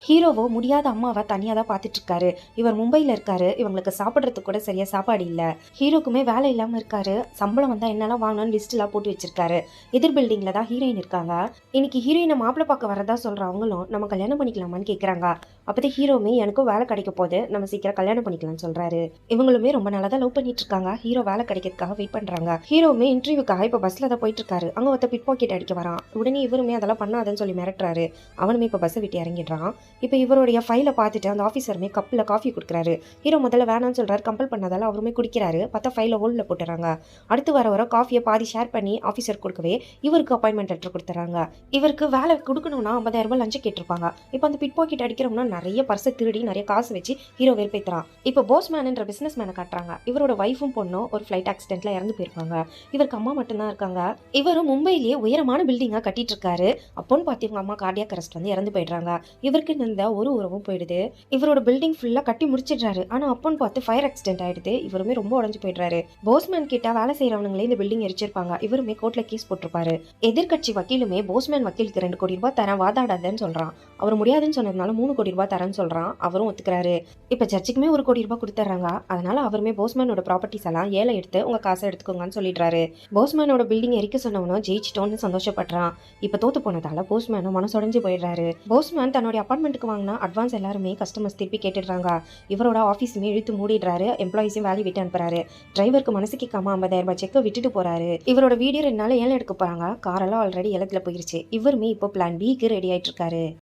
ஹீரோவோ முடியாத அம்மாவை தனியாக தான் பார்த்துட்டு இருக்காரு. இவர் மும்பையில் இருக்காரு. இவங்களுக்கு சாப்பிட்றதுக்கு கூட சரியா சாப்பாடு இல்லை. ஹீரோக்குமே வேலை இல்லாமல் இருக்காரு. சம்பளம் வந்தால் என்னெல்லாம் வாங்கணும்னு லிஸ்ட்லாம் போட்டு வச்சிருக்காரு. எதிர் பில்டிங்கில் தான் ஹீரோயின் இருக்காங்க. இன்னைக்கு ஹீரோயினை மாப்பிள்ளை பார்க்க வரதா சொல்கிற அவங்களும் நம்ம கல்யாணம் பண்ணிக்கலாமான்னு கேட்குறாங்க. அப்போதே ஹீரோமே எனக்கும் வேலை கிடைக்க போது, நம்ம சீக்கிரம் கல்யாணம் பண்ணிக்கலாம்னு சொல்கிறாரு. இவங்களுமே ரொம்ப நாளாக தான் லவ் பண்ணிட்டு இருக்காங்க. ஹீரோ வேலை கிடைக்கிறதுக்காக வெயிட் பண்ணுறாங்க. ஹீரோவுமே இன்டர்வியூக்காக இப்போ பஸ்ஸில் தான் போயிட்டு இருக்காரு. அங்கே ஒருத்த பிட் பாக்கெட் அடிக்க வரான். உடனே இவருமே அதெல்லாம் பண்ணாதுன்னு சொல்லி மிரட்டுறாரு. அவனுமே இப்போ பஸ்ஸை விட்டு இறங்கிடுறான். இப்போ இவருடைய ஃபைலை பார்த்துட்டு அந்த ஆஃபீஸருமே கப்பில் காஃபி கொடுக்குறாரு. ஹீரோ முதல்ல வேணான்னு சொல்கிறாரு. கம்பல் பண்ணதால அவருமே குடிக்கிறாரு. பார்த்தா ஃபைலை ஹோல்டில் போட்டுறாங்க. அடுத்து வர காஃபியை பாதி ஷேர் பண்ணி ஆஃபீஸர் கொடுக்கவே இவருக்கு அப்பாயின்மெண்ட் லெட்டர் கொடுத்துறாங்க. இவருக்கு வேலை கொடுக்கணும்னா 50,000 லஞ்சம் கேட்டிருப்பாங்க. இப்போ அந்த பிட் பாக்கெட் அடிக்கிறவங்கன்னா நிறைய பர்ஸை திருடி நிறைய காசு வச்சு ஹீரோ வெறுப்பேற்றுறான். இப்போ போஸ்மேன்ன்ற பிஸ்னஸ் மேனை காட்டுறாங்க. இவரோட ஒய்ஃபும் பொண்ணும் ஒரு ஃப்ளைட் ஆக்சிடென்ட்ல இறந்து போயிருப்பாங்க. இவருக்கு அம்மா மட்டும்தான் இருக்காங்க. இவரும் மும்பையிலேயே உயரமான பில்டிங்காக கட்டிட்டு இருக்காரு. அப்போன்னு பார்த்து இவங்க அம்மா கார்டியாக் அரெஸ்ட் வந்து இறந்து போயிடுறாங்க. இவருக்கு இந்த ஒரு உறவும் போயிடுது. இவரோட பில்டிங் ஃபுல்லா கட்டி முடிச்சிடுறாரு. ஆனா அப்பன்னு பார்த்து ஃபயர் ஆக்சிடென்ட் ஆயிடுது. இவருமே ரொம்ப உடஞ்சு போயிடுறாரு. போஸ்மேன் கிட்ட வேலை செய்யறவங்களே இந்த பில்டிங் எரிச்சிருப்பாங்க. இவருமே கோர்ட்ல கேஸ் போட்டிருப்பாரு. எதிர்கட்சி வக்கீலுமே போஸ்மேன் வக்கீலுக்கு 2 கோடி ரூபாய் தரேன் வாதாடாதன்னு சொல்றான். அவர் முடியாதுன்னு சொன்னதுனால 3 கோடி ரூபாய் தரேன்னு சொல்றான். அவரும் ஒத்துக்கிறாரு. இப்ப ஜட்ஜுக்குமே 1 கோடி ரூபாய் கொடுத்துறாங்க. அதனால அவருமே போஸ்மேனோட ப்ராப்பர்ட்டிஸ் எல்லாம் ஏல எடுத்து உங்க காசை எடுத்துக்கோங்கன்னு சொல்லிடுறாரு. போஸ்மேனோட பில்டிங் எரிக்க சொன்னவனும் ஜெயிச்சிட்டோன்னு சந்தோஷப்படுறான். இப்ப தோத்து போனதால போஸ்மேனும் மனசொடைஞ்சு போயிடுறாரு. போஸ்மேன் தன்னுடைய அப்பார்ட்மெண்ட்டுக்கு வாங்கினா அட்வான்ஸ் எல்லாருமே கஸ்டமர்ஸ் திருப்பி கேட்டுடுறாங்க. இவரோட ஆஃபீஸுமே இழுத்து மூடிடுறாரு. எம்ப்ளாயிஸையும் வேலையை விட்டு அனுப்புறாரு. டிரைவருக்கு மனசு கேட்காம 50,000 செக்கை விட்டுட்டு போறாரு. இவரோட வீடியோ 2 நாள் ஏலம் எடுக்க போறாங்க. காரெல்லாம் ஆல்ரெடி ஏலத்துல போயிருச்சு. இவருமே இப்போ பிளான் பிக்கு ரெடி ஆயிட்டு இருக்காரு.